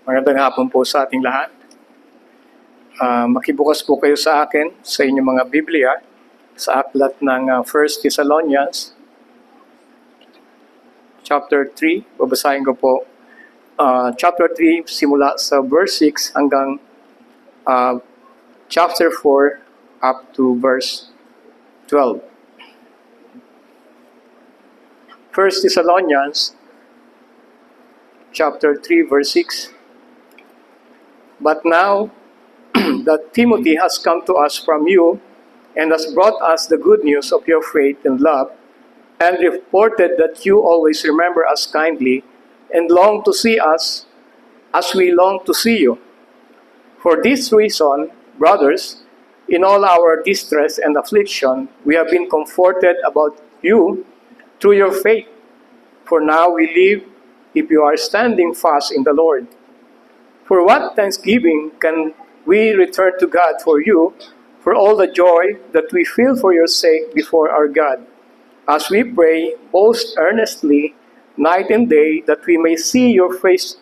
Magandang hapon po sa ating lahat. Makibukas po kayo sa akin sa inyong mga Biblia sa aklat ng 1 Thessalonians chapter 3. Babasahin ko po chapter 3 simula sa verse 6 hanggang chapter 4 up to verse 12. 1 Thessalonians chapter 3 verse 6. But now that Timothy has come to us from you and has brought us the good news of your faith and love, and reported that you always remember us kindly and long to see us as we long to see you. For this reason, brothers, in all our distress and affliction, we have been comforted about you through your faith. For now we live if you are standing fast in the Lord. For what thanksgiving can we return to God for you, for all the joy that we feel for your sake before our God, as we pray most earnestly night and day that we may see you face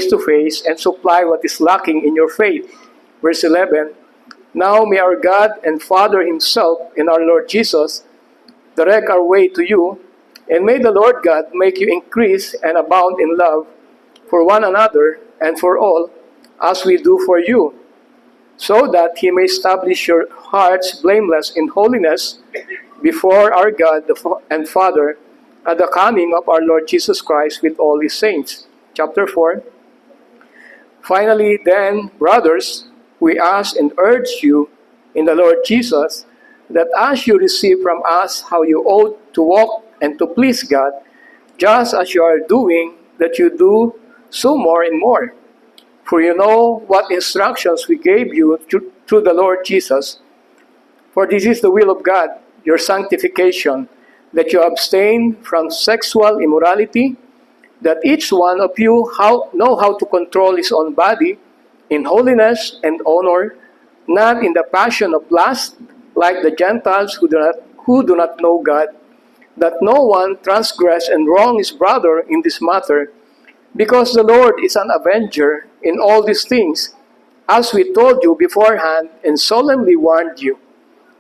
to face and supply what is lacking in your faith. Verse 11. Now may our God and Father himself and our Lord Jesus direct our way to you, and may the Lord God make you increase and abound in love for one another and for all, as we do for you, so that he may establish your hearts blameless in holiness before our God and Father at the coming of our Lord Jesus Christ with all his saints. Chapter 4. Finally, then, brothers, we ask and urge you in the Lord Jesus that as you receive from us how you ought to walk and to please God, just as you are doing, that you do so more and more. For you know what instructions we gave you through the Lord Jesus. For this is the will of God, your sanctification, that you abstain from sexual immorality, that each one of you know how to control his own body in holiness and honor, not in the passion of lust, like the Gentiles who do not know God, that no one transgress and wrong his brother in this matter, because the Lord is an avenger in all these things, as we told you beforehand and solemnly warned you.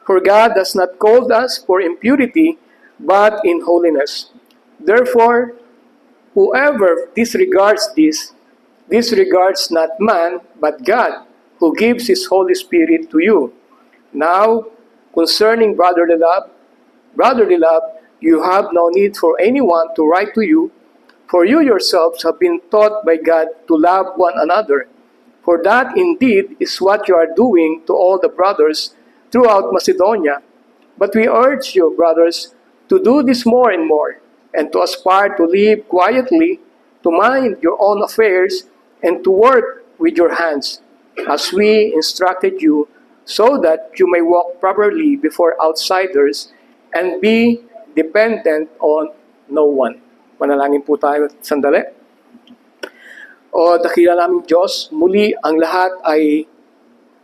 For God has not called us for impurity, but in holiness. Therefore, whoever disregards this, disregards not man, but God, who gives his Holy Spirit to you. Now, concerning brotherly love, you have no need for anyone to write to you, for you yourselves have been taught by God to love one another. For that indeed is what you are doing to all the brothers throughout Macedonia. But we urge you, brothers, to do this more and more, and to aspire to live quietly, to mind your own affairs, and to work with your hands, as we instructed you, so that you may walk properly before outsiders and be dependent on no one. Manalangin po tayo sandali. O dakila naming Diyos, muli ang lahat ay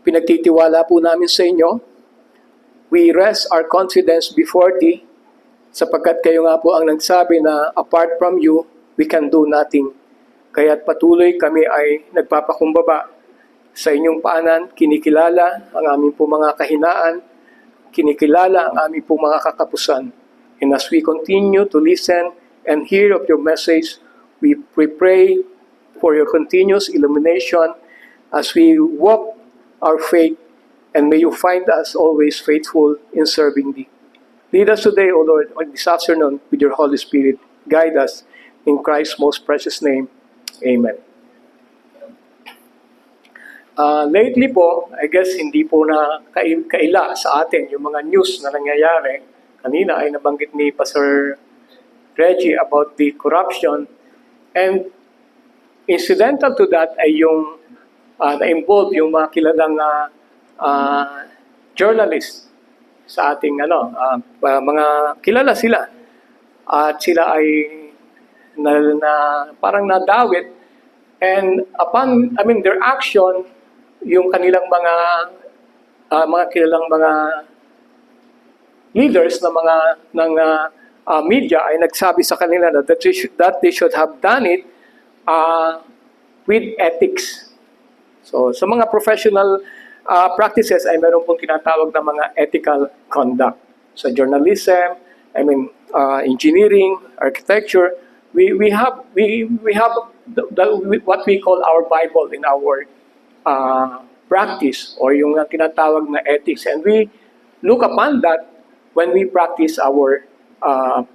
pinagtitiwala po namin sa inyo. We rest our confidence before Thee, sapagkat kayo nga po ang nagsabi na apart from you, we can do nothing. Kaya't patuloy kami ay nagpapakumbaba sa inyong paanan, kinikilala ang aming po mga kahinaan, kinikilala ang aming po mga kakapusan. And as we continue to listen and hear of your message, we pray for your continuous illumination as we walk our faith, and may you find us always faithful in serving Thee. Lead us today, O Lord, or this afternoon with your Holy Spirit. Guide us in Christ's most precious name. Amen. Lately po, I guess hindi po na kaila sa atin yung mga news na nangyayari. Kanina ay nabanggit ni Pastor Reggie about the corruption, and incidental to that ay yung na-involve yung mga kilalang journalist sa ating mga kilala sila, at sila ay parang nadawit, and upon their action, yung kanilang mga kilalang mga leaders ng media ay nagsabi sa kanila that they should have done it with ethics. So, sa mga professional practices ay meron pong tinatawag na mga ethical conduct. Sa journalism, engineering, architecture, we have what we call our Bible in our practice, or yung tinatawag na ethics, and we look upon that when we practice our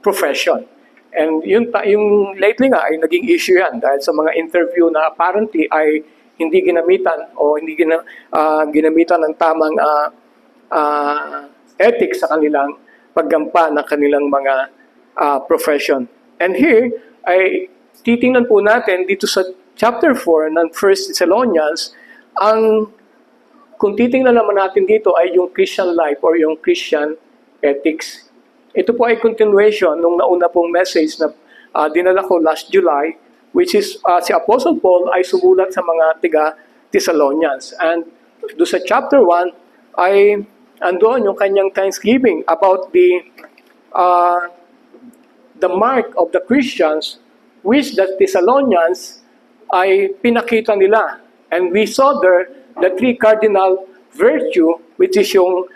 profession. And yung lately nga ay naging issue yan dahil sa mga interview na apparently ay hindi ginamitan o hindi ginamitan ng tamang ethics sa kanilang paggampa ng kanilang mga profession. And here ay titingnan po natin dito sa chapter 4 ng 1 Thessalonians, kung titingnan naman natin dito ay yung Christian life or yung Christian ethics. Ito po ay continuation nung nauna pong message na dinala ko last July, which is si Apostle Paul ay sumulat sa mga tiga-Thessalonians. And do sa chapter 1 ay andoon yung kanyang thanksgiving about the mark of the Christians which the Thessalonians ay pinakita nila. And we saw there the three cardinal virtue, which is yung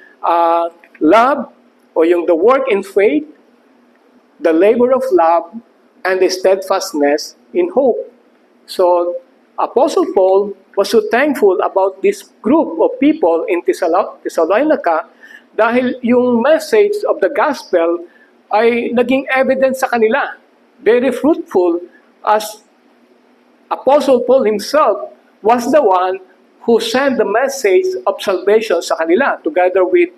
love, o yung the work in faith, the labor of love, and the steadfastness in hope. So, Apostle Paul was so thankful about this group of people in Thessalonica dahil yung message of the gospel ay naging evidence sa kanila. Very fruitful, as Apostle Paul himself was the one who sent the message of salvation sa kanila together with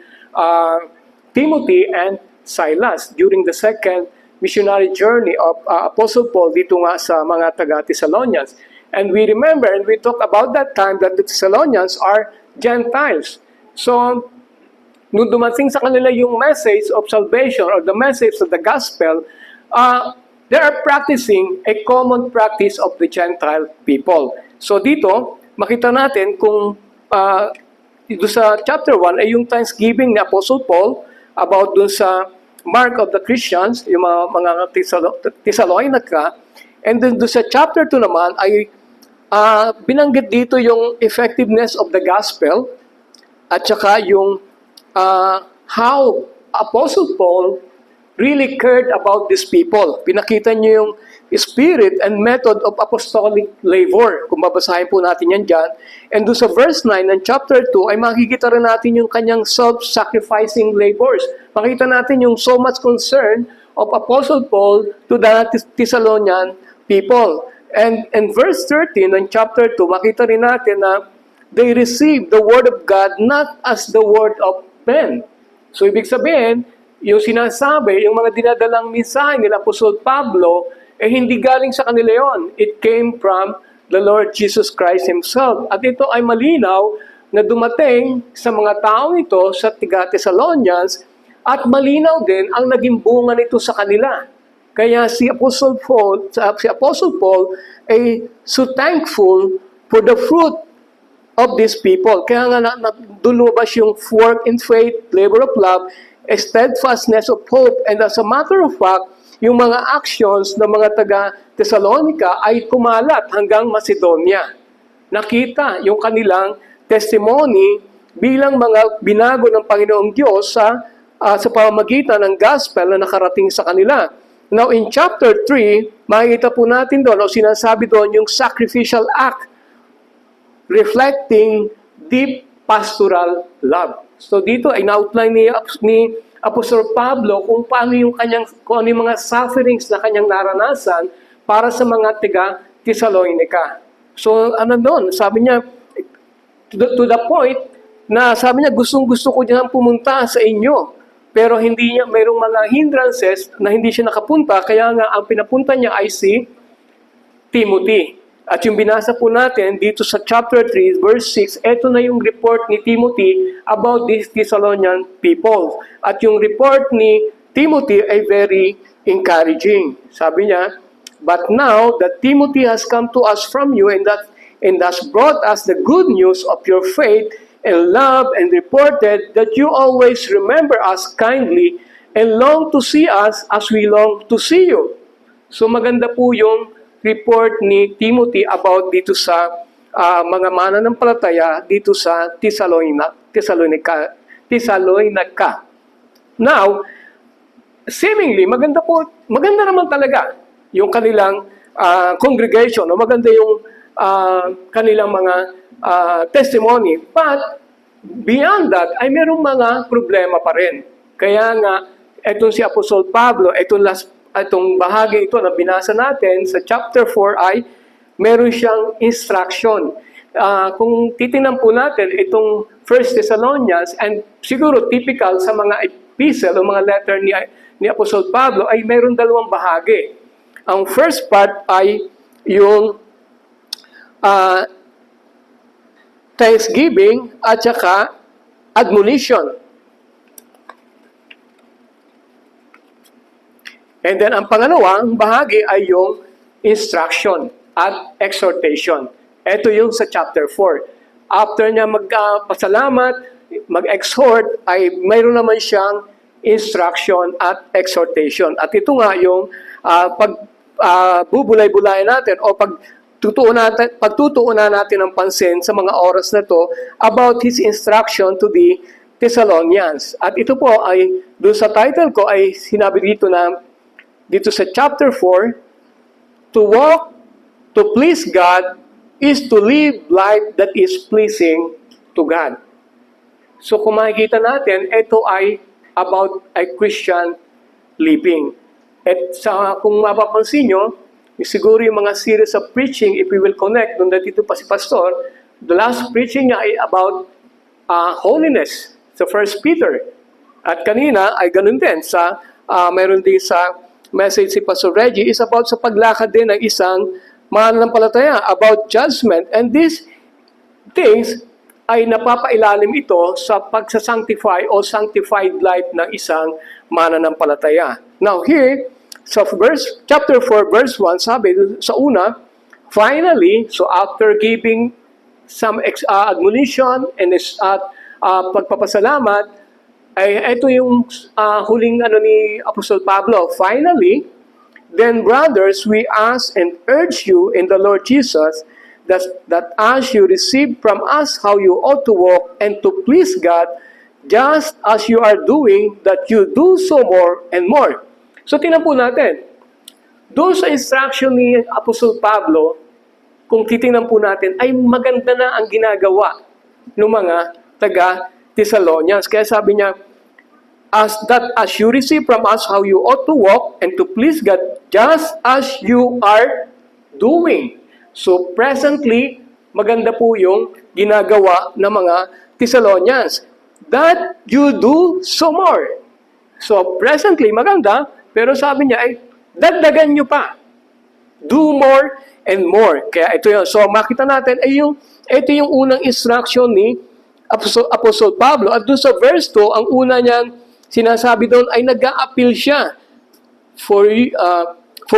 Timothy and Silas during the second missionary journey of Apostle Paul dito nga sa mga taga-Thessalonians. And we remember and we talk about that time that the Thessalonians are Gentiles. So, nung dumating sa kanila yung message of salvation or the message of the gospel, they are practicing a common practice of the Gentile people. So dito, makita natin kung dito sa chapter 1 ay yung thanksgiving ni Apostle Paul about dun sa mark of the Christians, yung mga Thessalonica. And then dun sa chapter 2 naman ay binanggit dito yung effectiveness of the gospel at saka yung how Apostle Paul really cared about these people. Pinakita niyo yung spirit and method of apostolic labor. Kung babasahin po natin yan dyan. And doon sa verse 9 ng chapter 2 ay makikita rin natin yung kanyang self-sacrificing labors. Makita natin yung so much concern of Apostle Paul to the Thessalonian people. And in verse 13 ng chapter 2, makita rin natin na they received the word of God not as the word of men. So ibig sabihin, yung sinasabi, yung mga dinadalang mensahe nila Apostol Pablo, hindi galing sa kanila yon. It came from the Lord Jesus Christ Himself. At ito ay malinaw na dumating sa mga tao ito sa Thessalonians at malinaw din ang naging bunga nito sa kanila. Kaya si Apostle Paul ay so thankful for the fruit of these people. Kaya nga lumabas yung work in faith, labor of love, a steadfastness of hope, and as a matter of fact, yung mga actions ng mga taga-Thessalonica ay kumalat hanggang Macedonia. Nakita yung kanilang testimony bilang mga binago ng Panginoong Diyos sa pamamagitan ng gospel na nakarating sa kanila. Now, in chapter 3, makikita po natin doon, o sinasabi doon, yung sacrificial act reflecting deep pastoral love. So dito ay na-outline ni Apostol Pablo kung paano kung ano yung mga sufferings na kanyang naranasan para sa mga taga-Thessalonica. So ano doon, sabi niya, to the point na sabi niya, gustong-gusto ko dyan pumunta sa inyo. Pero mayroong mga hindrances na hindi siya nakapunta, kaya nga ang pinapunta niya ay si Timothy. At yung binasa po natin dito sa chapter 3, verse 6, eto na yung report ni Timothy about these Thessalonian people. At yung report ni Timothy ay very encouraging. Sabi niya, but now that Timothy has come to us from you and has brought us the good news of your faith and love, and reported that you always remember us kindly and long to see us as we long to see you. So maganda po yung report ni Timothy about dito sa mga mananampalataya dito sa Thessalonica. Now, seemingly, maganda naman talaga yung kanilang congregation, o maganda yung kanilang mga testimony. But, beyond that, ay merong mga problema pa rin. Kaya nga, etong si Apostol Pablo, itong bahagi ito na binasa natin sa chapter 4 ay meron siyang instruction. Kung titingnan po natin itong 1 Thessalonians, and siguro typical sa mga epistle o mga letter ni Apostol Pablo, ay meron dalawang bahagi. Ang first part ay yung thanksgiving at saka admonition. And then ang pangalawang bahagi ay yung instruction at exhortation. Ito yung sa chapter 4. After niya magpasalamat, mag-exhort, ay mayroon naman siyang instruction at exhortation. At ito nga yung bubulay-bulayan natin o pagtutuunan natin ng pansin sa mga oras na to about his instruction to the Thessalonians. At ito po ay, doon sa title ko ay sinabi dito sa chapter 4, to walk, to please God, is to live life that is pleasing to God. So kung makikita natin, ito ay about a Christian living. At kung mapapansin nyo, siguro yung mga series of preaching, if we will connect, nung dito pa si Pastor, the last preaching niya ay about holiness sa 1 Peter. At kanina ay ganun din mayroon din sa message si Pastor Reggie is about sa paglakad din ng isang mananampalataya, about judgment. And these things ay napapailalim ito sa pagsasanctify o sanctified life ng isang mananampalataya. Now here, sa chapter 4, verse 1, sabi sa una, finally, so after giving some admonition and pagpapasalamat, ay ito yung huling ni Apostol Pablo. Finally, then brothers, we ask and urge you in the Lord Jesus that as you receive from us how you ought to walk and to please God, just as you are doing, that you do so more and more. So tingnan po natin, doon sa instruction ni Apostol Pablo, kung titingnan po natin, ay maganda na ang ginagawa ng mga taga-Thessalonians. Kaya sabi niya, as you receive from us how you ought to walk and to please God, just as you are doing. So presently, maganda po yung ginagawa ng mga Thessalonians. That you do so more. So presently, maganda, pero sabi niya ay, dagdagan nyo pa. Do more and more. Kaya ito yun. So makita natin, ito yung unang instruction ni Apostol Pablo. At doon sa verse 2, ang una niyang sinasabi doon ay nag-a-appeal siya. For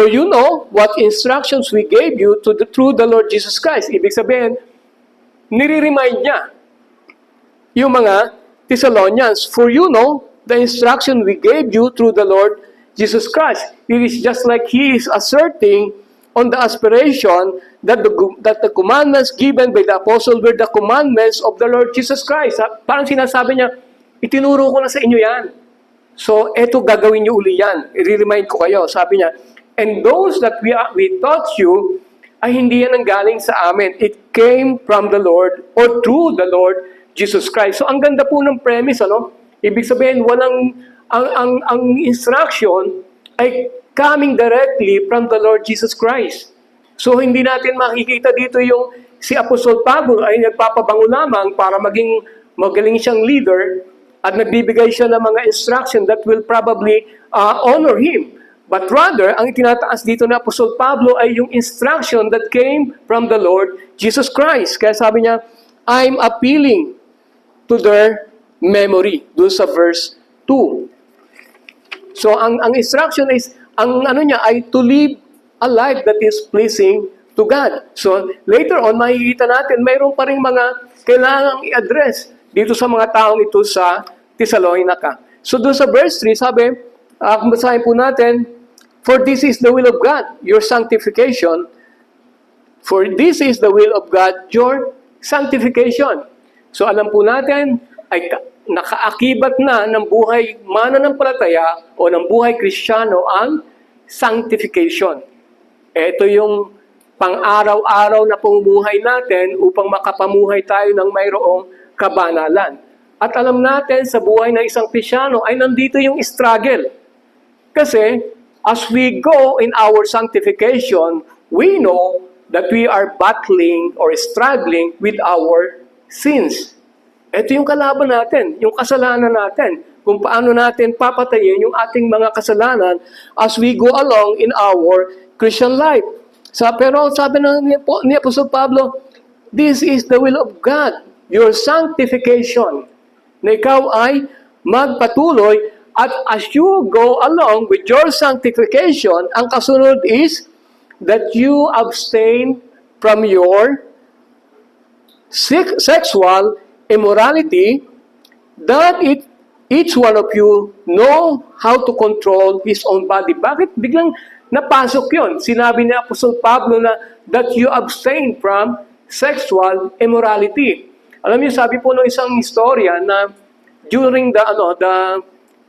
you know what instructions we gave you through the Lord Jesus Christ. Ibig sabihin, nire-remind niya yung mga Thessalonians, for you know the instruction we gave you through the Lord Jesus Christ. It is just like he is asserting on the aspiration that the commandments given by the apostle were the commandments of the Lord Jesus Christ. Parang sinasabi niya, itinuro ko na sa inyo yan. So, eto gagawin niyo uli yan. I-remind ko kayo. Sabi niya, and those that we taught you, ay hindi yan ang galing sa amin. It came from the Lord or through the Lord Jesus Christ. So, ang ganda po ng premise, Ibig sabihin, ang instruction ay coming directly from the Lord Jesus Christ. So, hindi natin makikita dito yung si Apostol Pablo ay nagpapabango lamang para magaling siyang leader at nagbibigay siya ng mga instruction that will probably honor him. But rather, ang itinataas dito na Apostol Pablo ay yung instruction that came from the Lord Jesus Christ. Kaya sabi niya, I'm appealing to their memory. Doon sa verse 2. So, ang instruction is, ang niya ay to live a life that is pleasing to God. So, later on, makikita natin, mayroon pa rin mga kailangang i-address dito sa mga taong ito sa Thessalonica. So, doon sa verse 3, sabi, kung basahin po natin, For this is the will of God, your sanctification. For this is the will of God, your sanctification. So alam po natin, ay nakaakibat na ng buhay mananampalataya o ng buhay Kristiyano ang sanctification. Ito yung pang-araw-araw na pumuhay natin upang makapamuhay tayo ng mayroong kabanalan. At alam natin sa buhay ng isang Kristiyano ay nandito yung struggle. Kasi as we go in our sanctification, we know that we are battling or struggling with our sins. Ito yung kalaban natin, yung kasalanan natin, kung paano natin papatayin yung ating mga kasalanan as we go along in our Christian life. Pero sabi ni Apostol Pablo, this is the will of God, your sanctification, na ikaw ay magpatuloy at as you go along with your sanctification, ang kasunod is that you abstain from your sexual immorality, that each one of you know how to control his own body. Bakit biglang napasok yon? Sinabi ni Apostol Pablo na that you abstain from sexual immorality. Alam niyo, sabi po ng isang historia na during the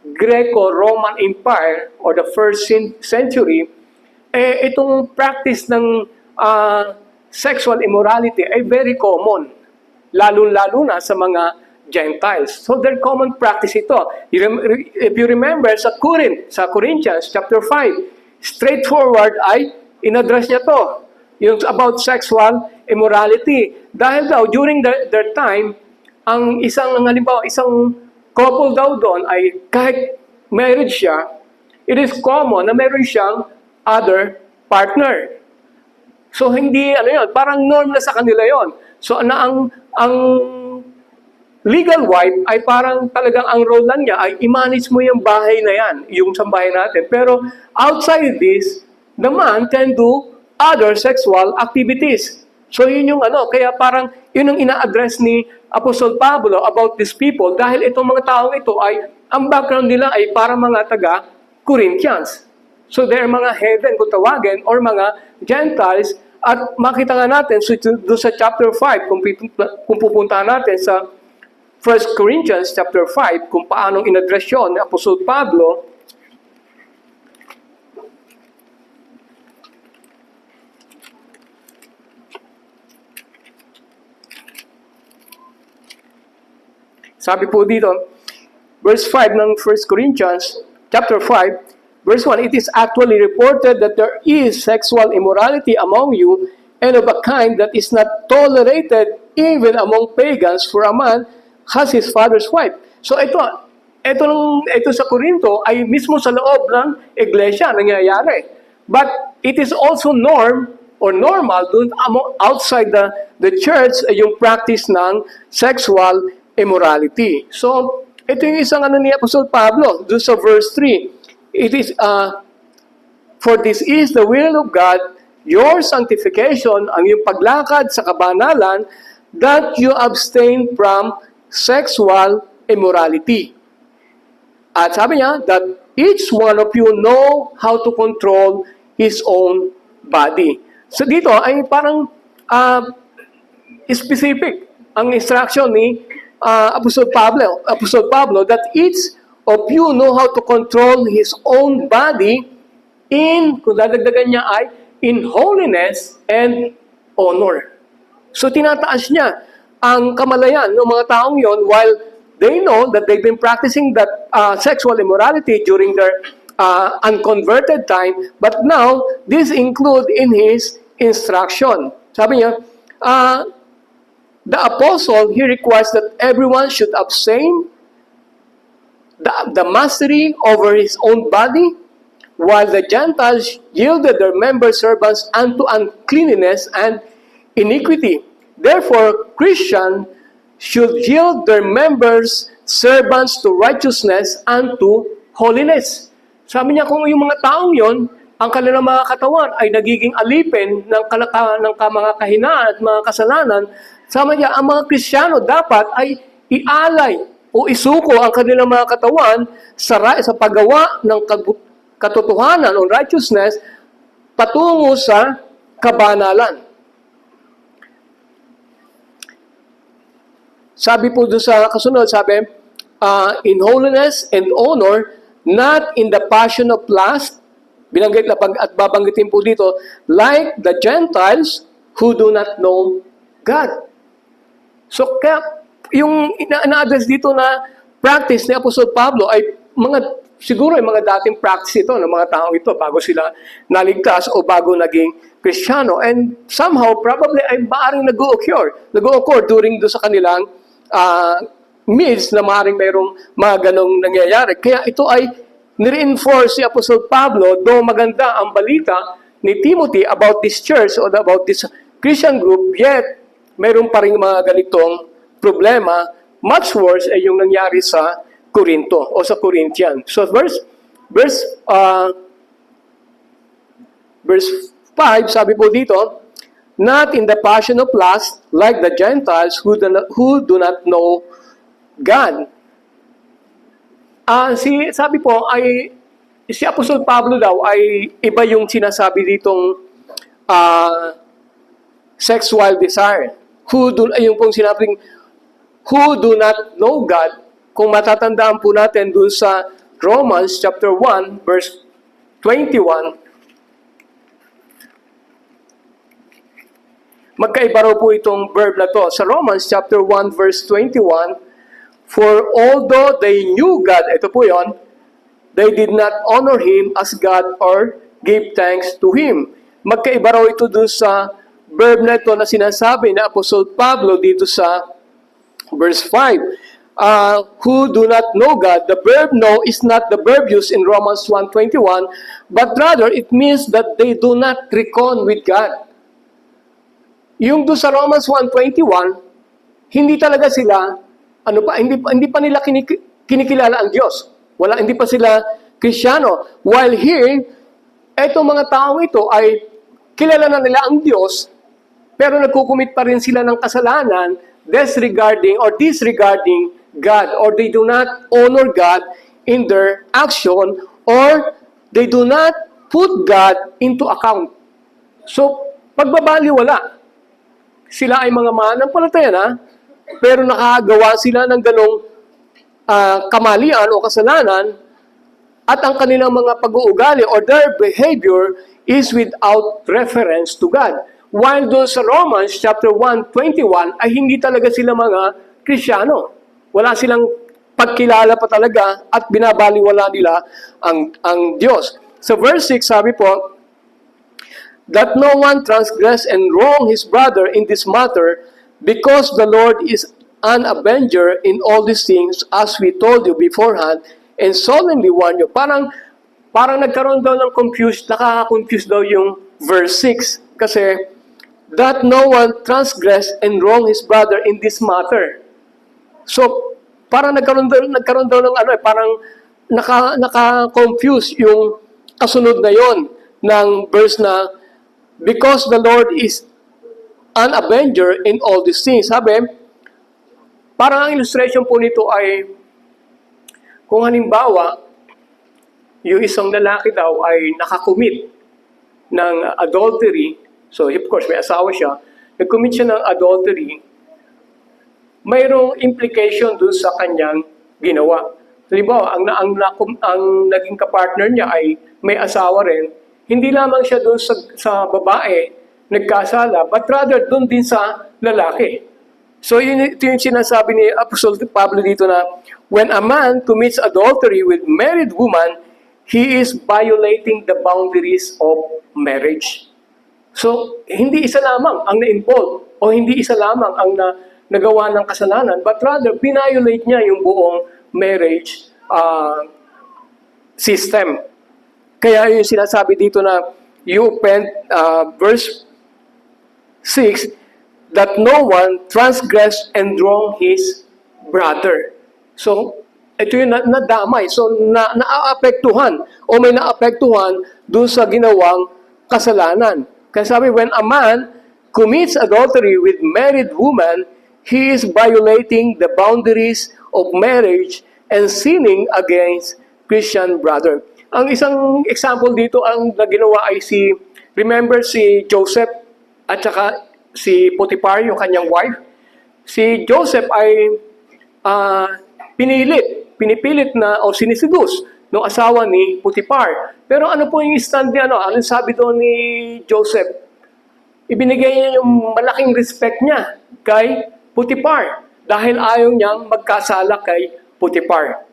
Greco-Roman Empire or the first century, itong practice ng sexual immorality ay very common, lalo-lalo na sa mga Gentiles. So their common practice ito. If you remember sa Corinthians chapter 5, straightforward ay inaddress niya to, yung about sexual immorality. Dahil daw during their time, ang halimbawa, isang couple daw doon ay kahit married siya, it is common na meron siyang other partner. So hindi parang norm na sa kanila yon. So ang legal wife ay parang talagang ang role lang niya ay i-manage mo yung bahay na yan, yung sambahay natin. Pero outside this, the man can do other sexual activities. So yun yung kaya parang yun ang ina-address ni Apostol Pablo about these people dahil itong mga taong ito ay, ang background nila ay parang mga taga-Corinthians. So they're mga heathen kung tawagin or mga Gentiles at makita nga natin doon sa chapter 5 kung pupuntahan natin sa 1 Corinthians chapter 5 kung paanong in-address yun ni Apostol Pablo. Sabi po dito, verse 5 ng 1 Corinthians chapter 5, verse 1, it is actually reported that there is sexual immorality among you and of a kind that is not tolerated even among pagans, for a man has his father's wife. So ito sa Corinto ay mismo sa loob ng iglesia nangyayari. But it is also norm or normal dun outside the church ay yung practice ng sexual immorality. So ito yung isang ni Apostol Pablo dun sa verse 3. It is for this is the will of God, your sanctification, ang yung paglakad sa kabanalan, that you abstain from sexual immorality. At sabi niya, that each one of you know how to control his own body. So dito ay parang specific ang instruction ni Apostol Pablo that each of you know how to control his own body kung dadagdagan niya ay, in holiness and honor. So tinataas niya ang kamalayan ng mga taong yon while they know that they've been practicing that sexual immorality during their unconverted time, but now this include in his instruction. Sabi niya, the apostle, he requires that everyone should abstain the mastery over his own body, while the Gentiles yielded their member servants unto uncleanness and iniquity. Therefore, Christians should yield their members servants to righteousness and to holiness. Sabi niya, kung yung mga taong yon, ang kanilang mga katawan ay nagiging alipin ng mga kahinaan at mga kasalanan, sabi niya, ang mga Kristiyano dapat ay ialay o isuko ang kanilang mga katawan sa paggawa ng katotohanan o righteousness patungo sa kabanalan. Sabi po doon sa kasunod, sabi, in holiness and honor, not in the passion of lust, binanggit na at babanggitin po dito, like the Gentiles who do not know God. So, kaya yung ina-address dito na practice ni Apostol Pablo ay siguro ay mga dating practice ito ng mga tao ito bago sila naligtas o bago naging Kristiyano. And somehow, probably ay maaaring nag-o-occur during do sa kanilang midst na maaaring mayroong mga ganong nangyayari. Kaya ito ay ni-reinforce si Apostol Pablo, though maganda ang balita ni Timothy about this church or about this Christian group, yet mayroon pa rin mga ganitong problema. Much worse ay yung nangyari sa Corinto o sa Corinthian. So verse 5, sabi po dito, not in the passion of lust like the Gentiles who do not know God. Sabi po ay si Apostol Pablo daw ay iba yung sinasabi ditong sexual desire. Yung pong sinabing who do not know God. Kung matatandaan po natin dun sa Romans chapter 1 verse 21, magkaiba raw po itong verb na to. Sa Romans chapter 1 verse 21, for although they knew God, ito po yon, they did not honor Him as God or give thanks to Him. Magkaiba raw ito dun sa verb na ito na sinasabi na Apostol Pablo dito sa verse 5. Who do not know God, the verb know is not the verb used in Romans 1:21, but rather it means that they do not reckon with God. Yung do sa Romans 1:21, hindi talaga sila, hindi pa nila kinikilala ang Diyos. Hindi pa sila Kristiyano. While here, etong mga taong ito ay kilala na nila ang Diyos, pero nagkukumit pa rin sila ng kasalanan disregarding God, or they do not honor God in their action, or they do not put God into account. So, pagbabaliwala, sila ay mga manampalataya na, pero nakagawa sila ng ganong kamalian o kasalanan, at ang kanilang mga pag-uugali or their behavior is without reference to God. While doon sa Romans chapter 1:21 ay hindi talaga sila mga Kristiyano. Wala silang pagkilala pa talaga at binabaliwala nila ang Diyos. So verse 6 sabi po, that no one transgress and wrong his brother in this matter, because the Lord is an avenger in all these things, as we told you beforehand, and solemnly warn you. Parang nagkaroon daw ng nakaka-confuse daw yung verse 6. Kasi, that no one transgress and wrong his brother in this matter. So, parang nagkaroon daw ng parang naka-confuse yung kasunod na yon ng verse na, because the Lord is an avenger in all these things. Sabi, parang ang illustration po nito ay, kung halimbawa, yung isang lalaki daw ay nakakumit ng adultery, so of course may asawa siya, nag-commit siya ng adultery, mayroong implication dun sa kanyang ginawa. Halimbawa, ang naging kapartner niya ay may asawa rin, hindi lamang siya dun sa babae nagkasala, but rather dun din sa lalaki. So ito yung sinasabi ni Apostol Pablo dito na, when a man commits adultery with married woman, he is violating the boundaries of marriage. So, hindi isa lamang ang na-involve o hindi isa lamang ang nagawa ng kasalanan, but rather, binayolate niya yung buong marriage system. Kaya yung sinasabi dito na, verse 6, that no one transgress and wrong his brother. So, ito yung nadamay. So, naapektuhan o may naapektuhan dun sa ginawang kasalanan. Kasi sabi, when a man commits adultery with married woman, he is violating the boundaries of marriage and sinning against Christian brother. Ang isang example dito ang na ginawa ay remember si Joseph at saka si Potiphar, yung kanyang wife. Si Joseph ay pinipilit na o siniseduce ng asawa ni Potiphar. Pero ano po yung stand niya? Anong sabi doon ni Joseph? Ibinigay niya yung malaking respect niya kay Potiphar dahil ayaw niyang magkasala kay Potiphar.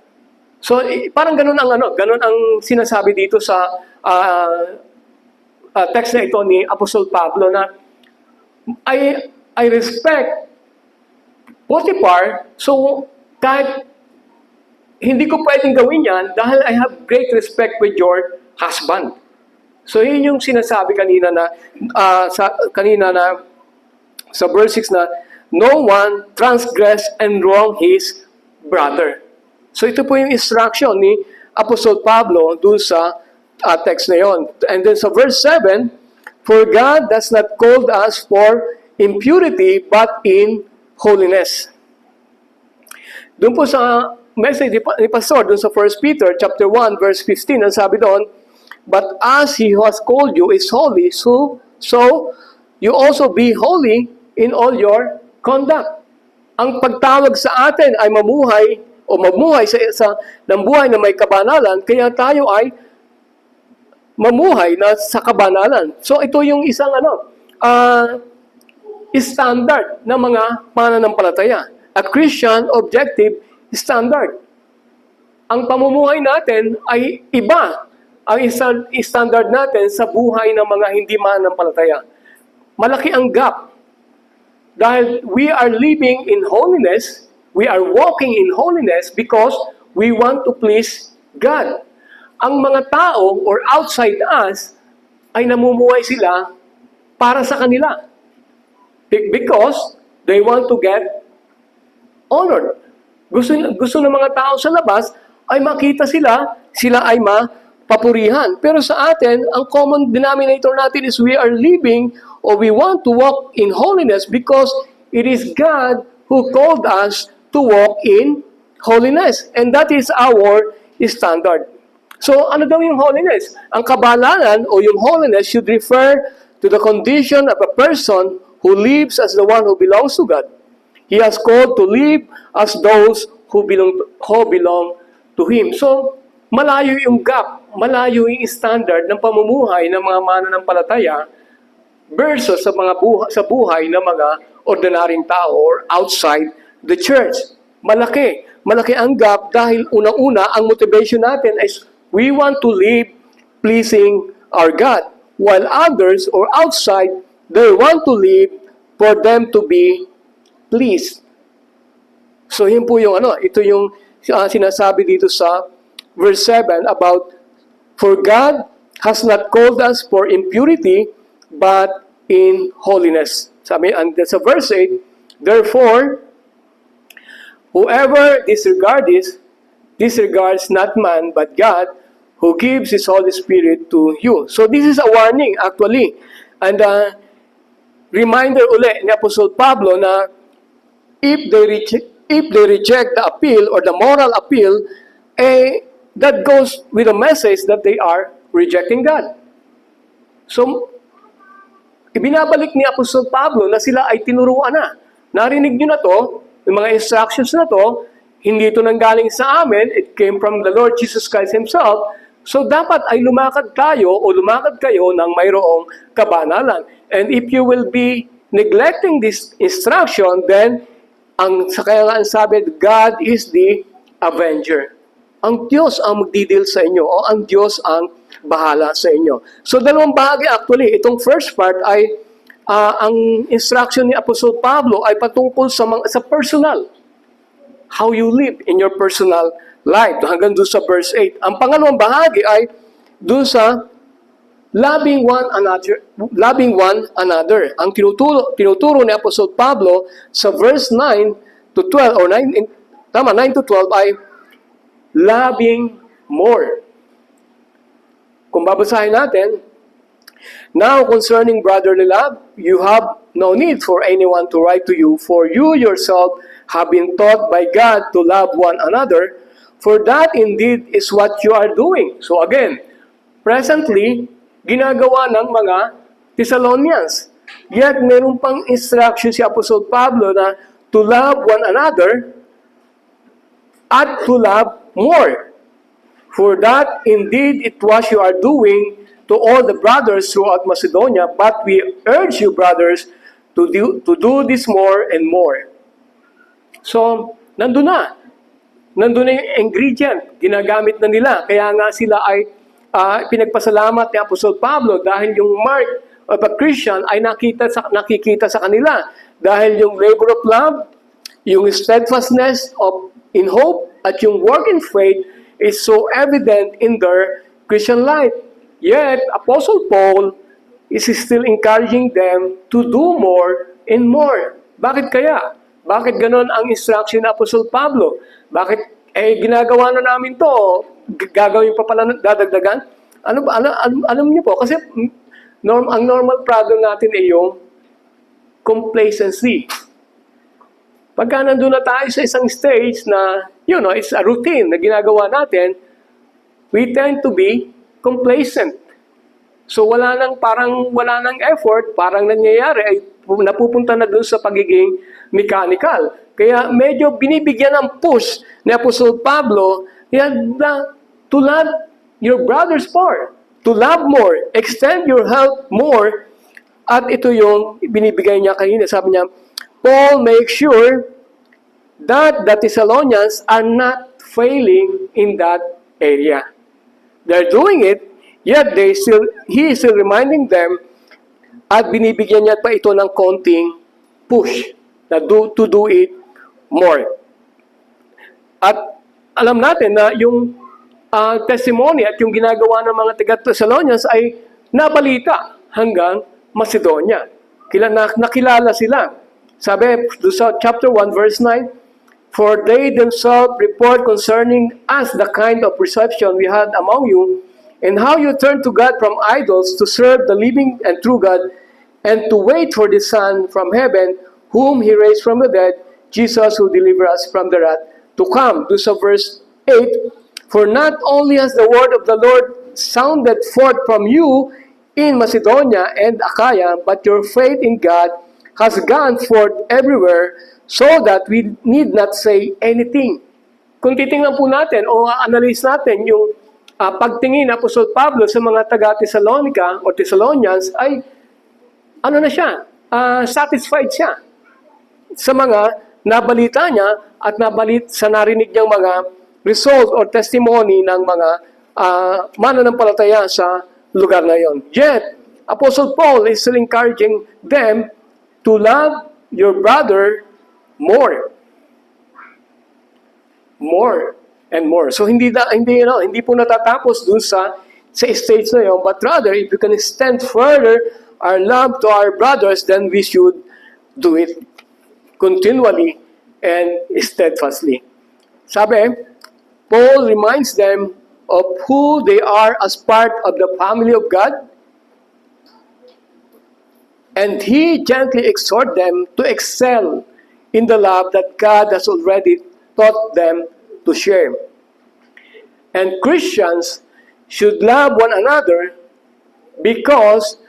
So parang ganun ang sinasabi dito sa text na ito ni Apostol Pablo na I respect Potiphar, so kahit hindi ko pwedeng gawin yan dahil I have great respect with your husband. So yun yung sinasabi kanina na sa verse 6 na no one transgress and wrong his brother. So ito po yung instruction ni Apostol Pablo dun sa text na yon. And then sa verse 7, for God does not call us for impurity but in holiness. Doon po sa message ni Pastor, doon sa 1 Peter chapter 1 verse 15, ang sabi doon, but as He who has called you is holy, so you also be holy in all your conduct. Ang pagtawag sa atin ay mamuhay ng buhay na may kabanalan, kaya tayo ay mamuhay na sa kabanalan. So ito yung isang standard ng mga pananampalataya. A Christian objective standard. Ang pamumuhay natin ay iba ang standard natin sa buhay ng mga hindi mananampalataya. Malaki ang gap. Dahil we are living in holiness, we are walking in holiness because we want to please God. Ang mga tao or outside us ay namumuhay sila para sa kanila. Because they want to get honored. Gusto ng mga tao sa labas ay makita sila ay mapapurihan. Pero sa atin, ang common denominator natin is we are living or we want to walk in holiness because it is God who called us to walk in holiness. And that is our standard. So, ano daw yung holiness? Ang kabanalan o yung holiness should refer to the condition of a person who lives as the one who belongs to God. He has called to live as those who belong to Him. So, malayo yung gap, malayo yung standard ng pamumuhay ng mga mananampalataya versus sa buhay ng mga ordinaryong tao or outside the church. Malaki ang gap dahil unang-una, ang motivation natin is we want to live pleasing our God. While others or outside, they want to live for them to be pleased. So yun po yung ito yung sinasabi dito sa verse 7 about, for God has not called us for impurity, but in holiness. Sabi, and sa verse 8, therefore, whoever disregards not man, but God, who gives His Holy Spirit to you. So this is a warning actually. And reminder uli ni Apostol Pablo na if they reject the appeal or the moral appeal, that goes with a message that they are rejecting God. So, ibinabalik ni Apostol Pablo na sila ay tinuruan na. Narinig nyo na to, yung mga instructions na to, hindi ito nanggaling sa amin, it came from the Lord Jesus Christ Himself. So, dapat ay lumakad tayo o lumakad kayo ng mayroong kabanalan. And if you will be neglecting this instruction, then kaya nga ang sabi, God is the avenger. Ang Diyos ang magdidil sa inyo o ang Diyos ang bahala sa inyo. So dalawang bahagi actually. Itong first part ay ang instruction ni Apostol Pablo ay patungkol sa personal. How you live in your personal life. Hanggang doon sa verse 8. Ang pangalawang bahagi ay doon sa loving one another. Ang tinuturo ni Apostol Pablo sa verse 9 to 12 or 9 to 12 ay loving more. Kung babasahin natin, now concerning brotherly love, you have no need for anyone to write to you, for you yourself have been taught by God to love one another. For that indeed is what you are doing. So again, presently, ginagawa ng mga Thessalonians. Yet, meron pang instruction si Apostle Pablo na to love one another at to love more. For that indeed it was you are doing to all the brothers throughout Macedonia, but we urge you, brothers, to do this more and more. So, nandun na. Nandun na yung ingredient. Ginagamit na nila. Kaya nga sila ay pinagpasalamat ni Apostol Pablo dahil yung mark of a Christian ay nakikita sa kanila. Dahil yung labor of love, yung steadfastness in hope, at yung work in faith is so evident in their Christian life. Yet, Apostle Paul is still encouraging them to do more and more. Bakit kaya? Bakit ganon ang instruction ng Apostle Pablo? Bakit, ginagawa na namin to, gagawin pa pala, dadagdagan? Alam niyo po, kasi ang normal problem natin ay yung complacency. Pagka nandun na tayo sa isang stage na, it's a routine na ginagawa natin, we tend to be complacent. So wala nang effort, parang nangyayari ay napupunta na dun sa pagiging mechanical. Kaya medyo binibigyan ng push ni Apostle Pablo to love your brothers more, to love more, extend your help more. At ito yung binibigay niya kanina. Sabi niya, Paul makes sure that the Thessalonians are not failing in that area. They're doing it, yet he is still reminding them at binibigyan niya pa ito ng konting push to do it more. At alam natin na yung testimony at yung ginagawa ng mga taga-Thessalonians ay nabalita hanggang Macedonia. Nakilala sila. Sabi sa chapter 1 verse 9, for they themselves report concerning us the kind of reception we had among you, and how you turned to God from idols to serve the living and true God, and to wait for the Son from heaven, whom He raised from the dead, Jesus who delivered us from the wrath to come. Do sa verse 8, for not only has the word of the Lord sounded forth from you in Macedonia and Achaia, but your faith in God has gone forth everywhere, so that we need not say anything. Kung titingnan po natin o analyze natin yung pagtingin ng Apostol Pablo sa mga taga-Thessalonica o Thessalonians ay satisfied siya sa mga nabalita niya at sa narinig niyang mga result or testimony ng mga mananampalataya sa lugar na yon. Yet, Apostle Paul is still encouraging them to love your brother more. More and more. So hindi po natatapos dun sa stage na yun, but rather if we can extend further our love to our brothers, then we should do it continually and steadfastly. Sabi, Paul reminds them of who they are as part of the family of God, and he gently exhorts them to excel in the love that God has already taught them to share. And Christians should love one another because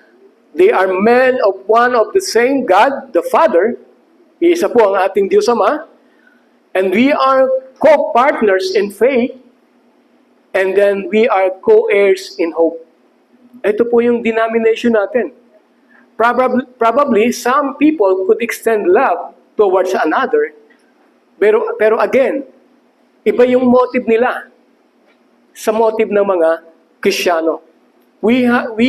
they are men of one of the same God, the Father. Iisa po ang ating Diyos Ama. And we are co-partners in faith. And then we are co-heirs in hope. Ito po yung denomination natin. Probably some people could extend love towards another. Pero again, iba yung motive nila sa motive ng mga Kristiyano. We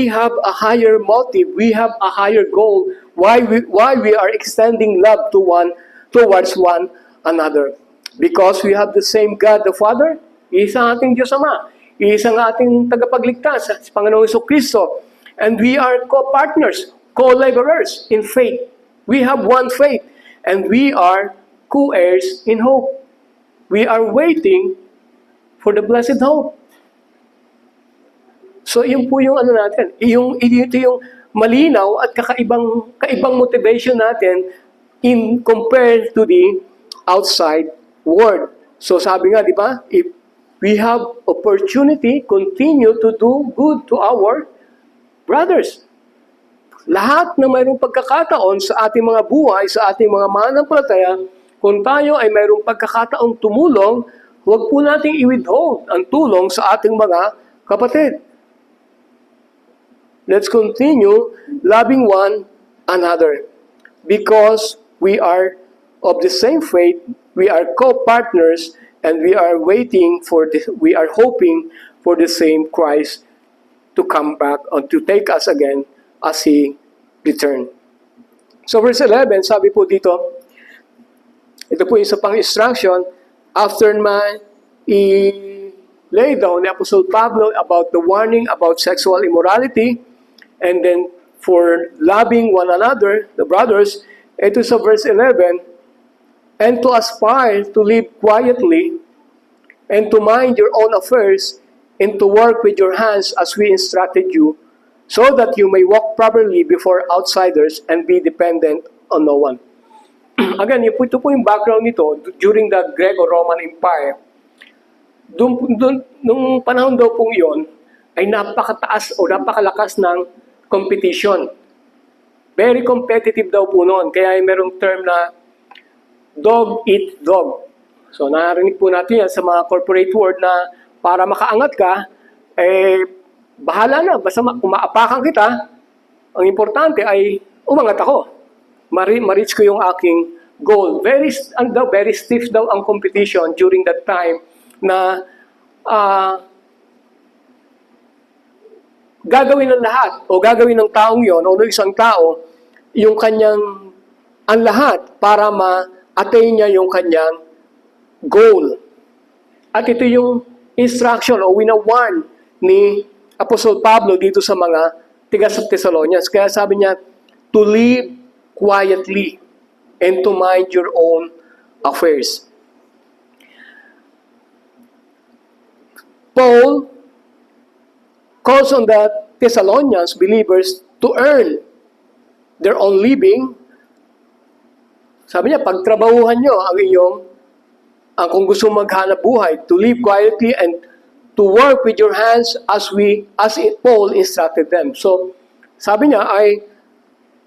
have a higher motive. We have a higher goal. Why we are extending love towards one another? Because we have the same God the Father. Iisa ating Diyos Ama. Iisang ating tagapagligtas, si Panginoong Jesucristo. And we are co-partners, co-laborers in faith. We have one faith. And we are co-heirs in hope. We are waiting for the blessed hope. So, yun po yung natin. Ito yung malinaw at kaibang motivation natin compared to the outside world. So, sabi nga, di ba, if we have opportunity, continue to do good to our brothers. Lahat na mayroong pagkakataon sa ating mga buhay, sa ating mga mananampalataya, kung tayo ay mayroong pagkakataong tumulong, huwag po nating i-withhold ang tulong sa ating mga kapatid. Let's continue loving one another. Because we are of the same faith, we are co-partners, and we are we are hoping for the same Christ to come back or to take us again as He return. So verse 11, sabi po dito, ito po yung isa pang instruction, after i-lay down ni Apostle Pablo about the warning about sexual immorality, and then for loving one another, the brothers, ito sa verse 11, and to aspire to live quietly, and to mind your own affairs, and to work with your hands as we instructed you, so that you may walk properly before outsiders and be dependent on no one. Again, ito po yung background nito during the Greco-Roman Empire. Nung panahon daw pong iyon, ay napakataas o napakalakas ng competition. Very competitive daw po noon. Kaya ay merong term na dog eat dog. So narinig po natin yan sa mga corporate world na para makaangat ka, bahala na. Basta kung maapakan kita, ang importante ay umangat ako. Ma-reach ko yung aking goal. Very stiff daw ang competition during that time na gagawin ng lahat o gagawin ng taong yon o ng isang tao yung kanyang ang lahat para ma-attain niya yung kanyang goal. At ito yung instruction o wina-warn ni Apostle Pablo dito sa mga tiga sa Thessalonians. Kaya sabi niya, to live quietly and to mind your own affairs. Paul calls on the Thessalonians believers to earn their own living. Sabi niya, pagtrabahuhan nyo ang kung gusto maghanap buhay, to live quietly and to work with your hands as Paul instructed them. So, sabi niya ay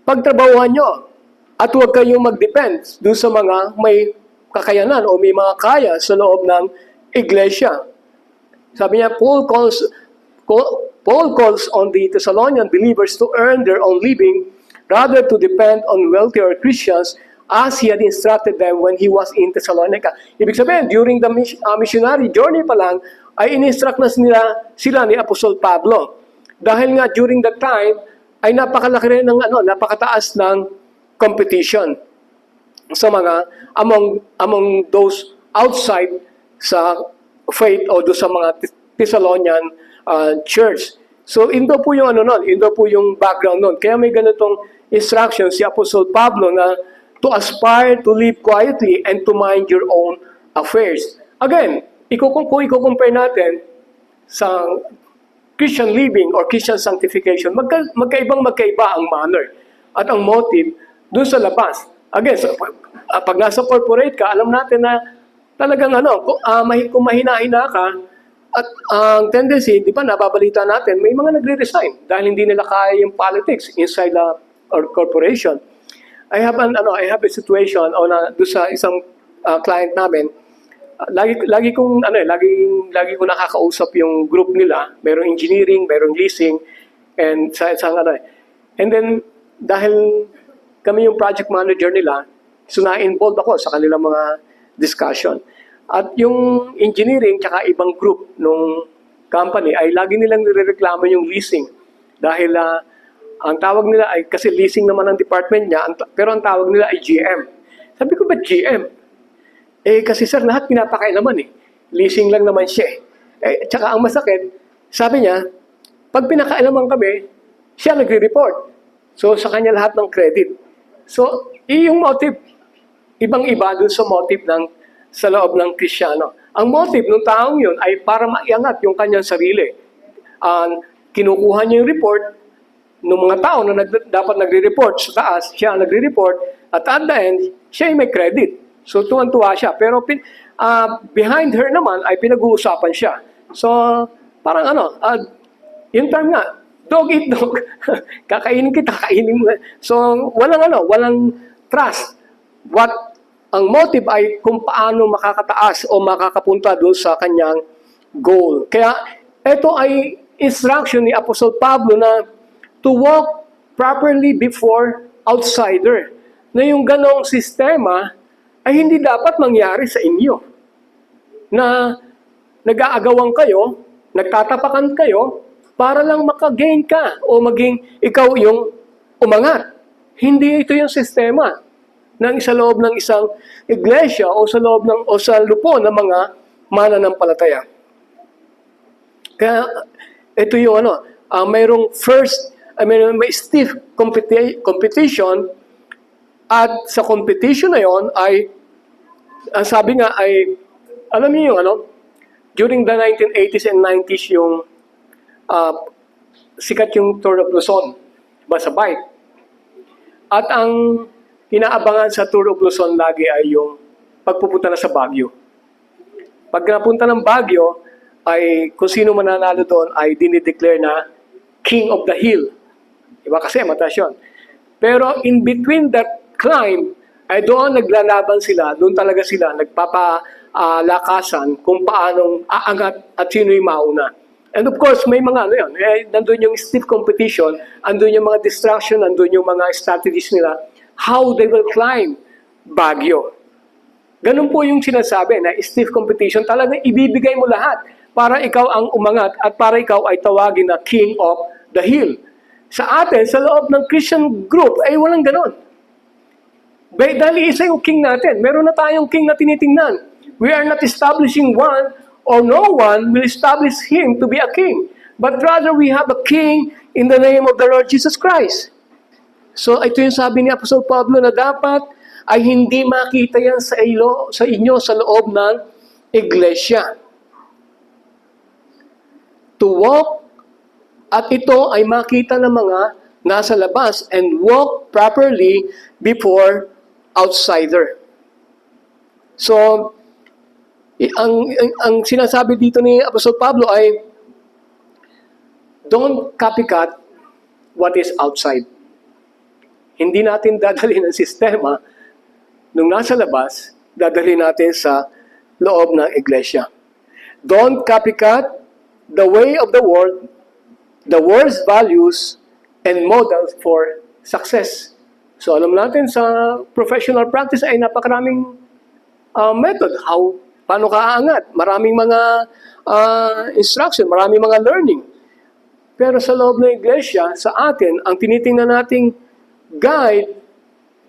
pagtrabahuhan nyo at huwag kayong mag-depend doon sa mga may kakayanan o may mga kaya sa loob ng iglesia. Sabi niya, Paul calls on the Thessalonian believers to earn their own living rather to depend on wealthier Christians as he had instructed them when he was in Thessalonica. Ibig sabihin, during the missionary journey pa lang, ay in-instruct na sila ni Apostol Pablo. Dahil nga during that time, ay napakalaki rin ng napakataas ng competition sa mga among those outside sa faith o do sa mga Thessalonian church. So, indo po yung indo po yung background nun. Kaya may ganitong instruction si Apostle Pablo na to aspire to live quietly and to mind your own affairs. Again, kung i-compare natin sa Christian living or Christian sanctification, magkaiba ang manner at ang motive dun sa labas. Again, pag nasa corporate ka, alam natin na talagang kung mahina-hina ka, at ang tendency, di ba, nababalita natin, may mga nagre-resign dahil hindi nila kaya yung politics inside our corporation. I have a situation doon sa isang client namin. Lagi kong nakakausap yung group nila. Merong engineering, merong leasing, and And then dahil kami yung project manager nila, so na-involved ako sa kanilang mga discussion. At yung engineering tsaka ibang group nung company ay lagi nilang nirereklamo yung leasing. Dahil ang tawag nila ay, kasi leasing naman ang department niya, pero ang tawag nila ay GM. Sabi ko, ba't GM? Kasi sir, lahat pinapakailaman Leasing lang naman siya tsaka ang masakit, sabi niya, pag pinakailaman kami, siya nagre-report. So, sa kanya lahat ng credit. So, yung motive, ibang-iba dun sa motive sa loob ng Kristiyano. Ang motive ng taong yun ay para maiangat yung kanyang sarili. Kinukuha niya yung report ng mga tao na dapat nagre-report sa taas, siya nagre-report, at the end, siya ay may credit. So, tuwan-tuwa siya. Pero behind her naman ay pinag-uusapan siya. So, parang yung term nga, dog eat dog. Kakainin kita, kakainin mo. So, walang trust. Ang motive ay kung paano makakataas o makakapunta doon sa kanyang goal. Kaya, ito ay instruction ni Apostol Pablo na to walk properly before outsider. Na yung ganong sistema ay hindi dapat mangyari sa inyo. Na nag-aagawan kayo, nagtatapakan kayo, para lang makagain ka o maging ikaw yung umangat. Hindi ito yung sistema ng sa loob ng isang iglesia o sa loob ng o sa lupo ng mga mananampalataya. Kaya ito yung mayroong may stiff competition at sa competition na yon ay ang sabi nga ay alam niyo yung during the 1980s and 90s yung sikat yung Tour of Luzon, diba, sa bike. At ang inaabangan sa Tour of Luzon lagi ay yung pagpupunta na sa Baguio. Pag napunta ng Baguio, ay kung sino mananalo doon ay dinideclare na King of the Hill. Diba kasi mataas yun. Pero in between that climb, ay doon naglalaban sila, doon talaga sila nagpapalakasan kung paanong aangat at sino yung mauna. And of course, may mga nandun yung stiff competition, andun yung mga distraction, andun yung mga strategies nila, how they will climb Baguio. Ganun po yung sinasabi na stiff competition, talagang ibibigay mo lahat para ikaw ang umangat at para ikaw ay tawagin na King of the Hill. Sa atin, sa loob ng Christian group, ay walang ganun. Dahil isa yung king natin, meron na tayong king na tinitingnan. We are not establishing one or no one will establish him to be a king. But rather, we have a king in the name of the Lord Jesus Christ. So, ito yung sabi ni Apostol Pablo na dapat ay hindi makita yan sa inyo sa loob ng iglesia. To walk, at ito ay makita ng mga nasa labas and walk properly before outsider. So, ang sinasabi dito ni Apostol Pablo ay don't copycat what is outside. Hindi natin dadalhin ang sistema nung nasa labas, dadalhin natin sa loob ng iglesia. Don't copycat the way of the world, the world's values, and models for success. So alam natin sa professional practice ay napakaraming method, paano ka aangat. Maraming mga instruction, maraming mga learning. Pero sa loob ng iglesia, sa atin, ang tinitingnan nating guide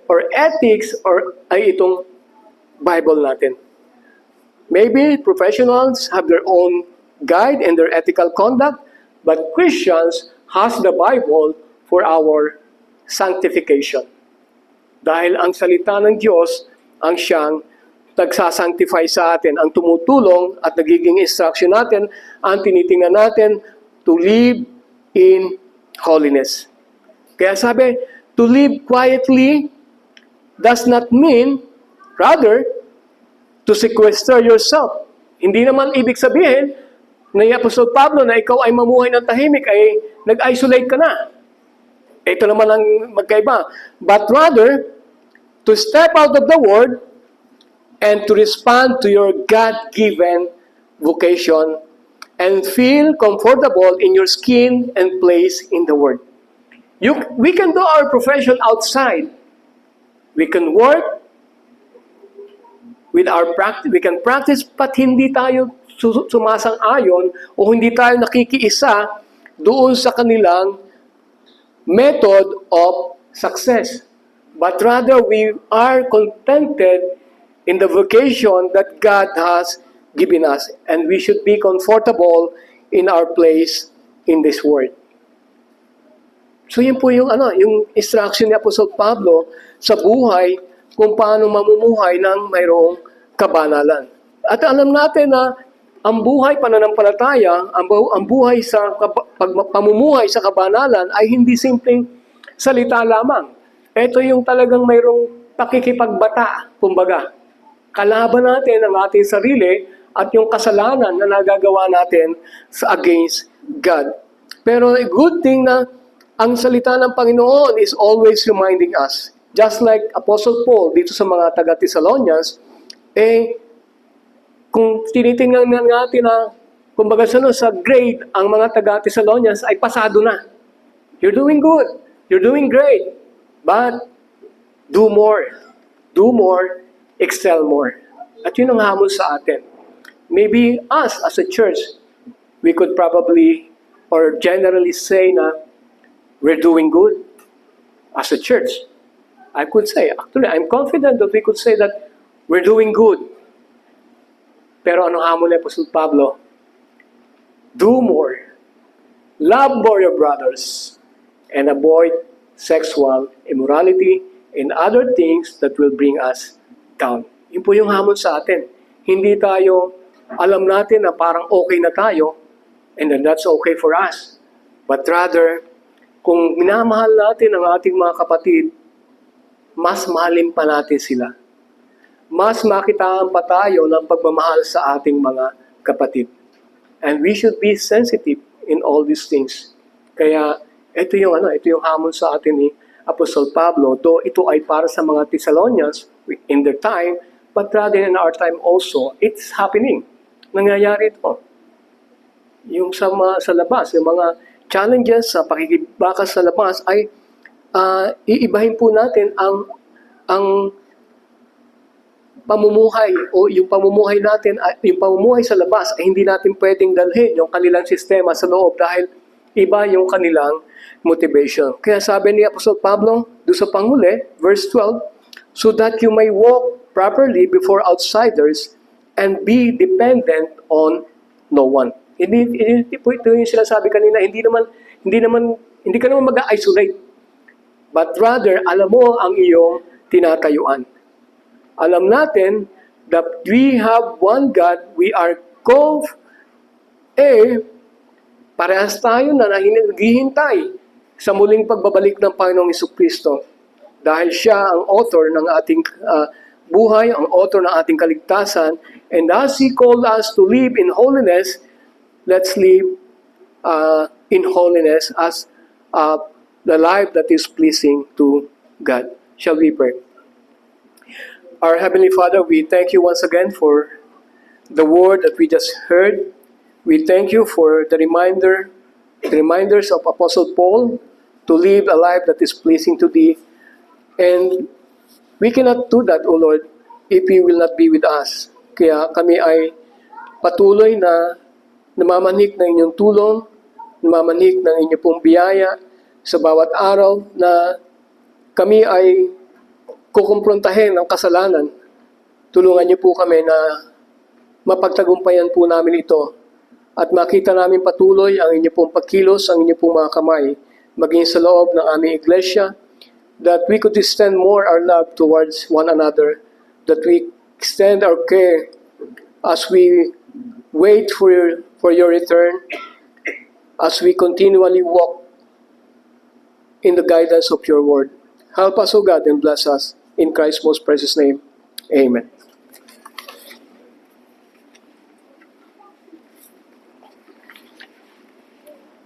or ethics ay itong Bible natin. Maybe professionals have their own guide and their ethical conduct, but Christians has the Bible for our sanctification. Dahil ang salita ng Diyos ang siyang nagsasanctify sa atin, ang tumutulong at nagiging instruction natin, ang tinitingnan natin to live in holiness. Kaya sabi, to live quietly does not mean, rather, to sequester yourself. Hindi naman ibig sabihin na ni Apostol Pablo na ikaw ay mamuhay ng tahimik, ay nag-isolate ka na. Ito naman ang magkaiba. But rather, to step out of the world and to respond to your God-given vocation and feel comfortable in your skin and place in the Word. We can do our profession outside. We can work with our practice. We can practice, but hindi tayo sumasang-ayon o hindi tayo nakikiisa doon sa kanilang method of success. But rather, we are contented in the vocation that God has given us. And we should be comfortable in our place in this world. So yun po yung instruction ni Apostol Pablo sa buhay kung paano mamumuhay ng mayroong kabanalan. At alam natin na ang buhay pananampalataya, ang buhay sa pamumuhay sa kabanalan ay hindi simpleng salita lamang. Ito yung talagang mayroong pakikipagbata, kumbaga. kalaban natin ang ating sarili at yung kasalanan na nagagawa natin against God. Pero a good thing na ang salita ng Panginoon is always reminding us. Just like Apostle Paul dito sa mga taga-Thessalonians, kung tinitingnan natin na, kumbaga sa grade, ang mga taga-Thessalonians ay pasado na. You're doing good. You're doing great. But, do more. Do more, excel more. At yun ang hamon sa atin. Maybe us as a church, we could probably or generally say na we're doing good as a church. I could say, actually, I'm confident that we could say that we're doing good. Pero ano hamon ni Apostle Pablo? Do more. Love more your brothers and avoid sexual immorality and other things that will bring us down. Yun po yung hamon sa atin. Hindi tayo, alam natin na parang okay na tayo and then that's okay for us. But rather, kung minamahal natin ang ating mga kapatid, mas mahalin pa natin sila. Mas makitaan pa tayo ng pagmamahal sa ating mga kapatid. And we should be sensitive in all these things. Kaya ito yung hamon sa atin ni Apostle Pablo, though ito ay para sa mga Thessalonians in their time, but rather in our time also, it's happening. Nangyayari ito. Yung sa labas, yung mga challenges sa pakikibakas sa labas ay iibahin po natin ang pamumuhay o yung pamumuhay natin, yung pamumuhay sa labas ay hindi natin pwedeng dalhin yung kanilang sistema sa loob dahil iba yung kanilang motivation. Kaya sabi ni Apostle Pablo, doon sa panghuli, verse 12, so that you may walk properly before outsiders and be dependent on no one. Hindi po ito yung sinasabi kanina, hindi ka naman mag-isolate. But rather, alam mo ang iyong tinatayuan. Alam natin that we have one God, we are called, parehas tayo na naghihintay sa muling pagbabalik ng Panginoong Jesucristo. Dahil siya ang author ng ating buhay, ang author ng ating kaligtasan, and as He called us to live in holiness, let's live in holiness as the life that is pleasing to God. Shall we pray? Our Heavenly Father, we thank you once again for the word that we just heard. We thank you for the reminders of Apostle Paul to live a life that is pleasing to Thee. And we cannot do that, O Lord, if You will not be with us. Kaya kami ay patuloy na namamanhik ng Inyong tulong, namamanhik ng Inyong pong biyaya sa bawat araw na kami ay kukumprontahin ang kasalanan. Tulungan niyo po kami na mapagtagumpayan po namin ito at makita namin patuloy ang inyong pong pagkilos, ang inyong pong mga kamay, maging sa loob ng aming iglesia, that we could extend more our love towards one another, that we extend our care as we wait for your return, as we continually walk in the guidance of your word. Help us, O God, and bless us. In Christ's most precious name, amen.